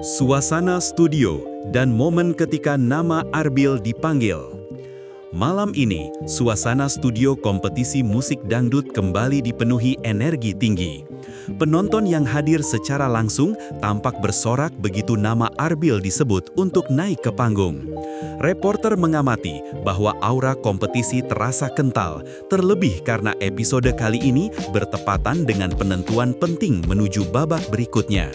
Suasana studio dan momen ketika nama Arbil dipanggil. Malam ini, suasana studio kompetisi musik dangdut kembali dipenuhi energi tinggi. Penonton yang hadir secara langsung tampak bersorak begitu nama Arbil disebut untuk naik ke panggung. Reporter mengamati bahwa aura kompetisi terasa kental, terlebih karena episode kali ini bertepatan dengan penentuan penting menuju babak berikutnya.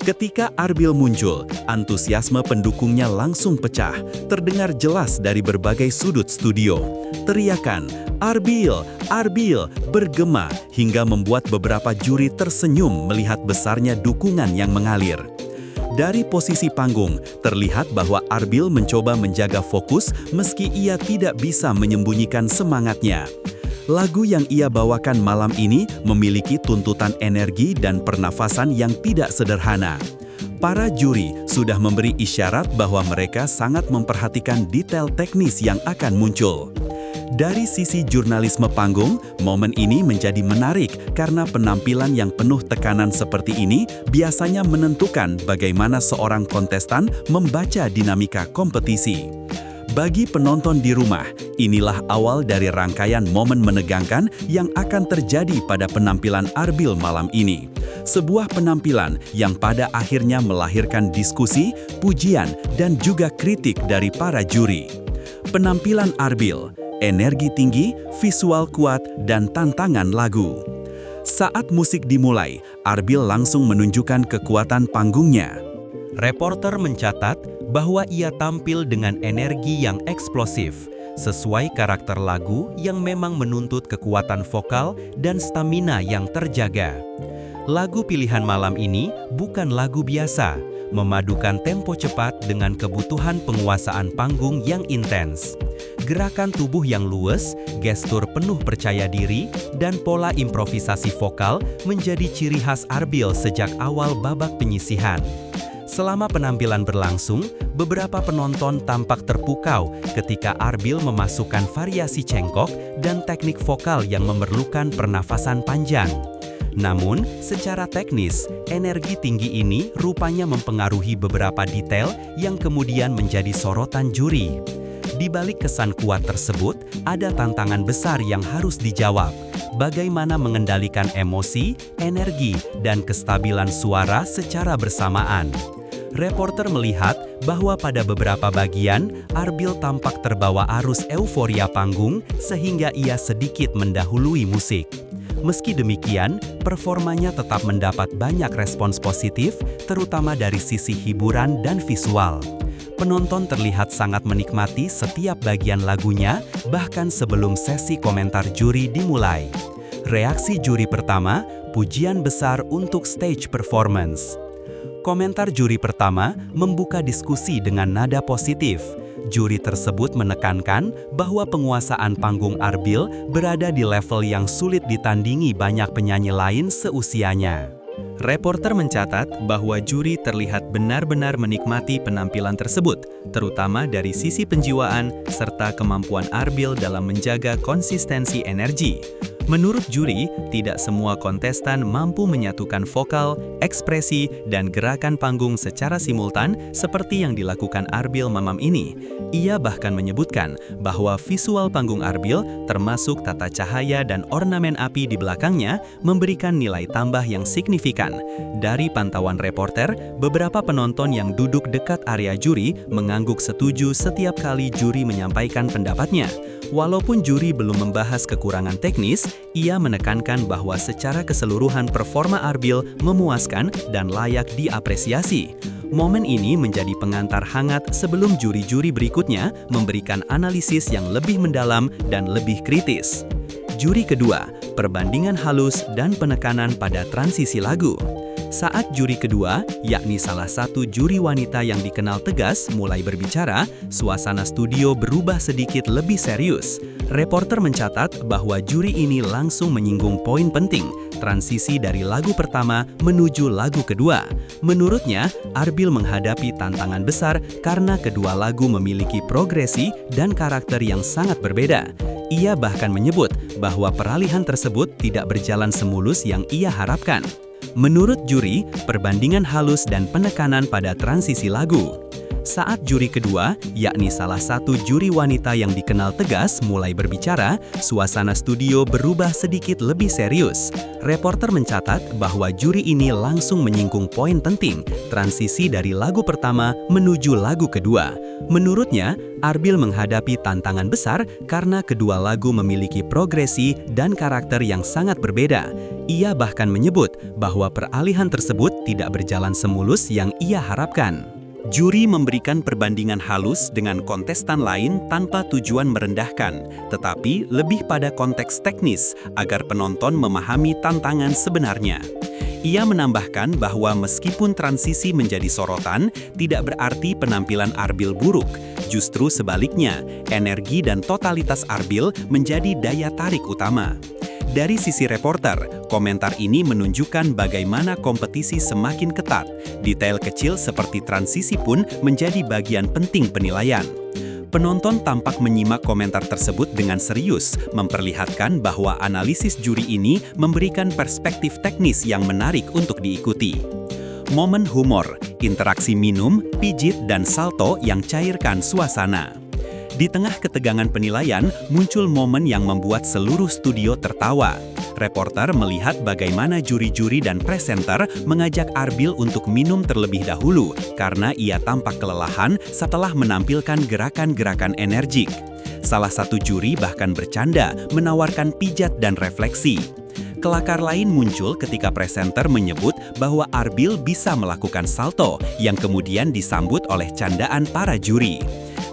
Ketika Arbil muncul, antusiasme pendukungnya langsung pecah, terdengar jelas dari berbagai sudut studio. Teriakan, "Arbil! Arbil!" bergema hingga membuat beberapa juri tersenyum melihat besarnya dukungan yang mengalir. Dari posisi panggung, terlihat bahwa Arbil mencoba menjaga fokus meski ia tidak bisa menyembunyikan semangatnya. Lagu yang ia bawakan malam ini memiliki tuntutan energi dan pernafasan yang tidak sederhana. Para juri sudah memberi isyarat bahwa mereka sangat memperhatikan detail teknis yang akan muncul. Dari sisi jurnalisme panggung, momen ini menjadi menarik karena penampilan yang penuh tekanan seperti ini biasanya menentukan bagaimana seorang kontestan membaca dinamika kompetisi. Bagi penonton di rumah, inilah awal dari rangkaian momen menegangkan yang akan terjadi pada penampilan Arbil malam ini. Sebuah penampilan yang pada akhirnya melahirkan diskusi, pujian, dan juga kritik dari para juri. Penampilan Arbil, energi tinggi, visual kuat, dan tantangan lagu. Saat musik dimulai, Arbil langsung menunjukkan kekuatan panggungnya. Reporter mencatat bahwa ia tampil dengan energi yang eksplosif, sesuai karakter lagu yang memang menuntut kekuatan vokal dan stamina yang terjaga. Lagu pilihan malam ini bukan lagu biasa, memadukan tempo cepat dengan kebutuhan penguasaan panggung yang intens. Gerakan tubuh yang luwes, gestur penuh percaya diri, dan pola improvisasi vokal menjadi ciri khas Arbil sejak awal babak penyisihan. Selama penampilan berlangsung, beberapa penonton tampak terpukau ketika Arbil memasukkan variasi cengkok dan teknik vokal yang memerlukan pernafasan panjang. Namun, secara teknis, energi tinggi ini rupanya mempengaruhi beberapa detail yang kemudian menjadi sorotan juri. Di balik kesan kuat tersebut, ada tantangan besar yang harus dijawab. Bagaimana mengendalikan emosi, energi, dan kestabilan suara secara bersamaan. Reporter melihat bahwa pada beberapa bagian, Arbil tampak terbawa arus euforia panggung sehingga ia sedikit mendahului musik. Meski demikian, performanya tetap mendapat banyak respons positif, terutama dari sisi hiburan dan visual. Penonton terlihat sangat menikmati setiap bagian lagunya, bahkan sebelum sesi komentar juri dimulai. Reaksi juri pertama, pujian besar untuk stage performance. Komentar juri pertama membuka diskusi dengan nada positif. Juri tersebut menekankan bahwa penguasaan panggung Arbil berada di level yang sulit ditandingi banyak penyanyi lain seusianya. Reporter mencatat bahwa juri terlihat benar-benar menikmati penampilan tersebut, terutama dari sisi penjiwaan serta kemampuan Arbil dalam menjaga konsistensi energi. Menurut juri, tidak semua kontestan mampu menyatukan vokal, ekspresi, dan gerakan panggung secara simultan seperti yang dilakukan Arbil malam ini. Ia bahkan menyebutkan bahwa visual panggung Arbil, termasuk tata cahaya dan ornamen api di belakangnya, memberikan nilai tambah yang signifikan. Dari pantauan reporter, beberapa penonton yang duduk dekat area juri mengangguk setuju setiap kali juri menyampaikan pendapatnya. Walaupun juri belum membahas kekurangan teknis, ia menekankan bahwa secara keseluruhan performa Arbil memuaskan dan layak diapresiasi. Momen ini menjadi pengantar hangat sebelum juri-juri berikutnya memberikan analisis yang lebih mendalam dan lebih kritis. Juri kedua, perbandingan halus dan penekanan pada transisi lagu. Saat juri kedua, yakni salah satu juri wanita yang dikenal tegas, mulai berbicara, suasana studio berubah sedikit lebih serius. Reporter mencatat bahwa juri ini langsung menyinggung poin penting, transisi dari lagu pertama menuju lagu kedua. Menurutnya, Arbil menghadapi tantangan besar karena kedua lagu memiliki progresi dan karakter yang sangat berbeda. Ia bahkan menyebut bahwa peralihan tersebut tidak berjalan semulus yang ia harapkan. Menurut juri, perbandingan halus dan penekanan pada transisi lagu. Saat juri kedua, yakni salah satu juri wanita yang dikenal tegas mulai berbicara, suasana studio berubah sedikit lebih serius. Reporter mencatat bahwa juri ini langsung menyinggung poin penting, transisi dari lagu pertama menuju lagu kedua. Menurutnya, Arbil menghadapi tantangan besar karena kedua lagu memiliki progresi dan karakter yang sangat berbeda. Ia bahkan menyebut bahwa peralihan tersebut tidak berjalan semulus yang ia harapkan. Juri memberikan perbandingan halus dengan kontestan lain tanpa tujuan merendahkan, tetapi lebih pada konteks teknis agar penonton memahami tantangan sebenarnya. Ia menambahkan bahwa meskipun transisi menjadi sorotan, tidak berarti penampilan Arbil buruk. Justru sebaliknya, energi dan totalitas Arbil menjadi daya tarik utama. Dari sisi reporter, komentar ini menunjukkan bagaimana kompetisi semakin ketat. Detail kecil seperti transisi pun menjadi bagian penting penilaian. Penonton tampak menyimak komentar tersebut dengan serius, memperlihatkan bahwa analisis juri ini memberikan perspektif teknis yang menarik untuk diikuti. Momen humor, interaksi minum, pijit, dan salto yang cairkan suasana. Di tengah ketegangan penilaian, muncul momen yang membuat seluruh studio tertawa. Reporter melihat bagaimana juri-juri dan presenter mengajak Arbil untuk minum terlebih dahulu karena ia tampak kelelahan setelah menampilkan gerakan-gerakan energik. Salah satu juri bahkan bercanda menawarkan pijat dan refleksi. Kelakar lain muncul ketika presenter menyebut bahwa Arbil bisa melakukan salto yang kemudian disambut oleh candaan para juri.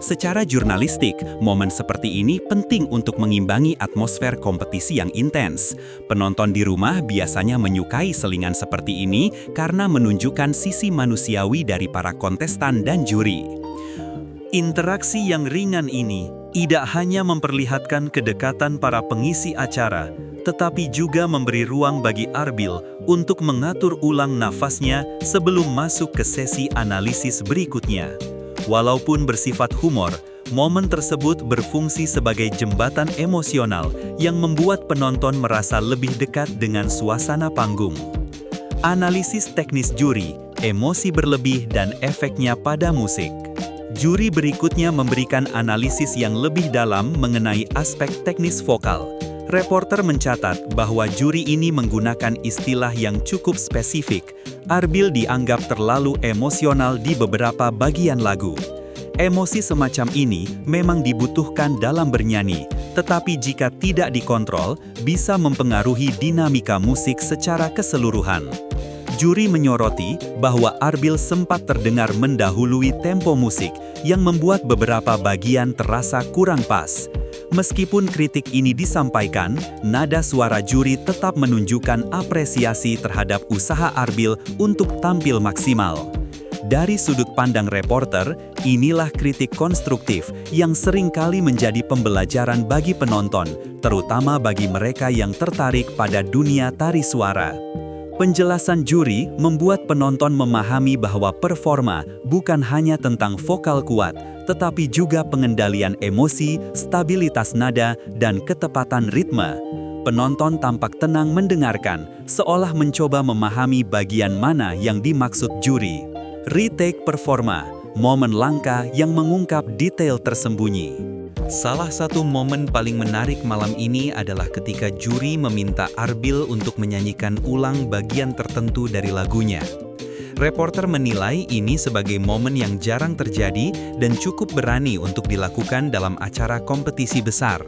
Secara jurnalistik, momen seperti ini penting untuk mengimbangi atmosfer kompetisi yang intens. Penonton di rumah biasanya menyukai selingan seperti ini karena menunjukkan sisi manusiawi dari para kontestan dan juri. Interaksi yang ringan ini tidak hanya memperlihatkan kedekatan para pengisi acara, tetapi juga memberi ruang bagi Arbil untuk mengatur ulang nafasnya sebelum masuk ke sesi analisis berikutnya. Walaupun bersifat humor, momen tersebut berfungsi sebagai jembatan emosional yang membuat penonton merasa lebih dekat dengan suasana panggung. Analisis teknis juri, emosi berlebih dan efeknya pada musik. Juri berikutnya memberikan analisis yang lebih dalam mengenai aspek teknis vokal. Reporter mencatat bahwa juri ini menggunakan istilah yang cukup spesifik. Arbil dianggap terlalu emosional di beberapa bagian lagu. Emosi semacam ini memang dibutuhkan dalam bernyanyi, tetapi jika tidak dikontrol, bisa mempengaruhi dinamika musik secara keseluruhan. Juri menyoroti bahwa Arbil sempat terdengar mendahului tempo musik yang membuat beberapa bagian terasa kurang pas. Meskipun kritik ini disampaikan, nada suara juri tetap menunjukkan apresiasi terhadap usaha Arbil untuk tampil maksimal. Dari sudut pandang reporter, inilah kritik konstruktif yang seringkali menjadi pembelajaran bagi penonton, terutama bagi mereka yang tertarik pada dunia tari suara. Penjelasan juri membuat penonton memahami bahwa performa bukan hanya tentang vokal kuat, tetapi juga pengendalian emosi, stabilitas nada, dan ketepatan ritme. Penonton tampak tenang mendengarkan, seolah mencoba memahami bagian mana yang dimaksud juri. Retake performa, momen langka yang mengungkap detail tersembunyi. Salah satu momen paling menarik malam ini adalah ketika juri meminta Arbil untuk menyanyikan ulang bagian tertentu dari lagunya. Reporter menilai ini sebagai momen yang jarang terjadi dan cukup berani untuk dilakukan dalam acara kompetisi besar.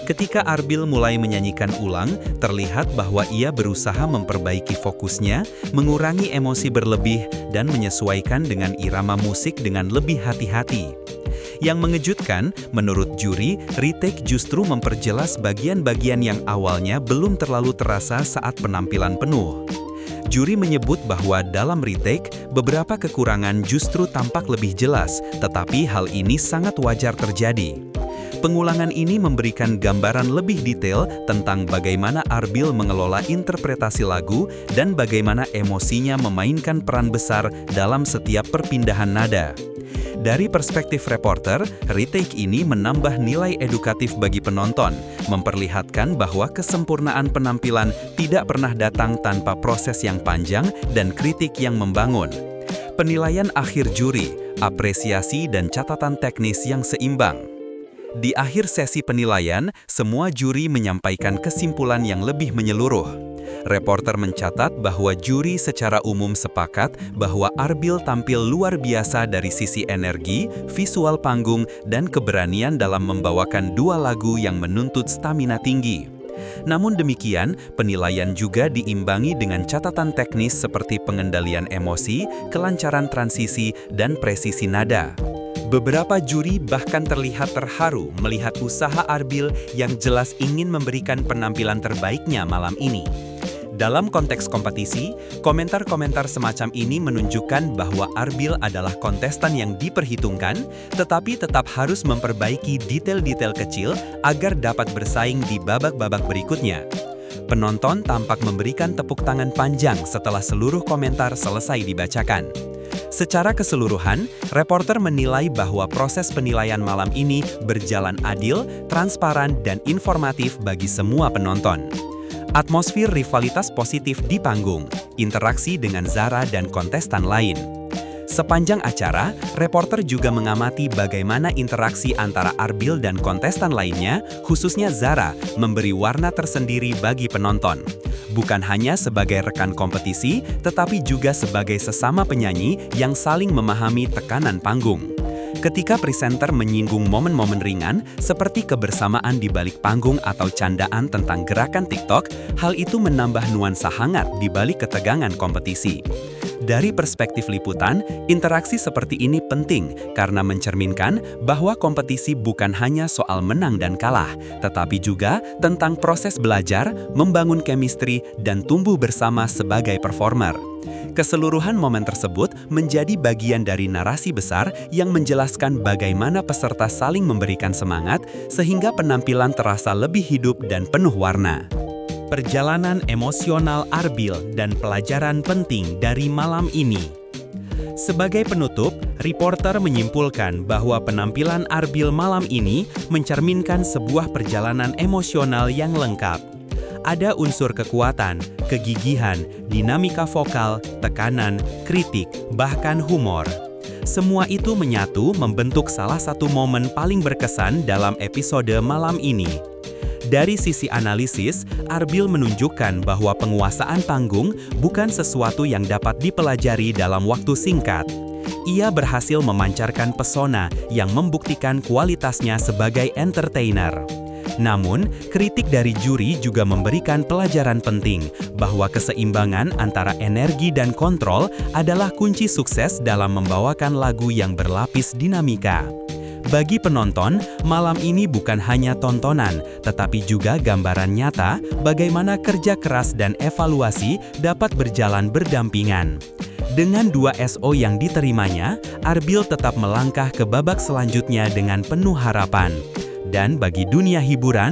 Ketika Arbil mulai menyanyikan ulang, terlihat bahwa ia berusaha memperbaiki fokusnya, mengurangi emosi berlebih, dan menyesuaikan dengan irama musik dengan lebih hati-hati. Yang mengejutkan, menurut juri, retake justru memperjelas bagian-bagian yang awalnya belum terlalu terasa saat penampilan penuh. Juri menyebut bahwa dalam retake, beberapa kekurangan justru tampak lebih jelas, tetapi hal ini sangat wajar terjadi. Pengulangan ini memberikan gambaran lebih detail tentang bagaimana Arbil mengelola interpretasi lagu dan bagaimana emosinya memainkan peran besar dalam setiap perpindahan nada. Dari perspektif reporter, retake ini menambah nilai edukatif bagi penonton, memperlihatkan bahwa kesempurnaan penampilan tidak pernah datang tanpa proses yang panjang dan kritik yang membangun. Penilaian akhir juri, apresiasi dan catatan teknis yang seimbang. Di akhir sesi penilaian, semua juri menyampaikan kesimpulan yang lebih menyeluruh. Reporter mencatat bahwa juri secara umum sepakat bahwa Arbil tampil luar biasa dari sisi energi, visual panggung, dan keberanian dalam membawakan dua lagu yang menuntut stamina tinggi. Namun demikian, penilaian juga diimbangi dengan catatan teknis seperti pengendalian emosi, kelancaran transisi, dan presisi nada. Beberapa juri bahkan terlihat terharu melihat usaha Arbil yang jelas ingin memberikan penampilan terbaiknya malam ini. Dalam konteks kompetisi, komentar-komentar semacam ini menunjukkan bahwa Arbil adalah kontestan yang diperhitungkan, tetapi tetap harus memperbaiki detail-detail kecil agar dapat bersaing di babak-babak berikutnya. Penonton tampak memberikan tepuk tangan panjang setelah seluruh komentar selesai dibacakan. Secara keseluruhan, reporter menilai bahwa proses penilaian malam ini berjalan adil, transparan, dan informatif bagi semua penonton. Atmosfer rivalitas positif di panggung, interaksi dengan Zara dan kontestan lain. Sepanjang acara, reporter juga mengamati bagaimana interaksi antara Arbil dan kontestan lainnya, khususnya Zara, memberi warna tersendiri bagi penonton. Bukan hanya sebagai rekan kompetisi, tetapi juga sebagai sesama penyanyi yang saling memahami tekanan panggung. Ketika presenter menyinggung momen-momen ringan, seperti kebersamaan di balik panggung atau candaan tentang gerakan TikTok, hal itu menambah nuansa hangat di balik ketegangan kompetisi. Dari perspektif liputan, interaksi seperti ini penting karena mencerminkan bahwa kompetisi bukan hanya soal menang dan kalah, tetapi juga tentang proses belajar, membangun chemistry, dan tumbuh bersama sebagai performer. Keseluruhan momen tersebut menjadi bagian dari narasi besar yang menjelaskan bagaimana peserta saling memberikan semangat sehingga penampilan terasa lebih hidup dan penuh warna. Perjalanan emosional Arbil dan pelajaran penting dari malam ini. Sebagai penutup, reporter menyimpulkan bahwa penampilan Arbil malam ini mencerminkan sebuah perjalanan emosional yang lengkap. Ada unsur kekuatan, kegigihan, dinamika vokal, tekanan, kritik, bahkan humor. Semua itu menyatu membentuk salah satu momen paling berkesan dalam episode malam ini. Dari sisi analisis, Arbil menunjukkan bahwa penguasaan panggung bukan sesuatu yang dapat dipelajari dalam waktu singkat. Ia berhasil memancarkan pesona yang membuktikan kualitasnya sebagai entertainer. Namun, kritik dari juri juga memberikan pelajaran penting bahwa keseimbangan antara energi dan kontrol adalah kunci sukses dalam membawakan lagu yang berlapis dinamika. Bagi penonton, malam ini bukan hanya tontonan, tetapi juga gambaran nyata bagaimana kerja keras dan evaluasi dapat berjalan berdampingan. Dengan 2 SO yang diterimanya, Arbil tetap melangkah ke babak selanjutnya dengan penuh harapan. Dan bagi dunia hiburan,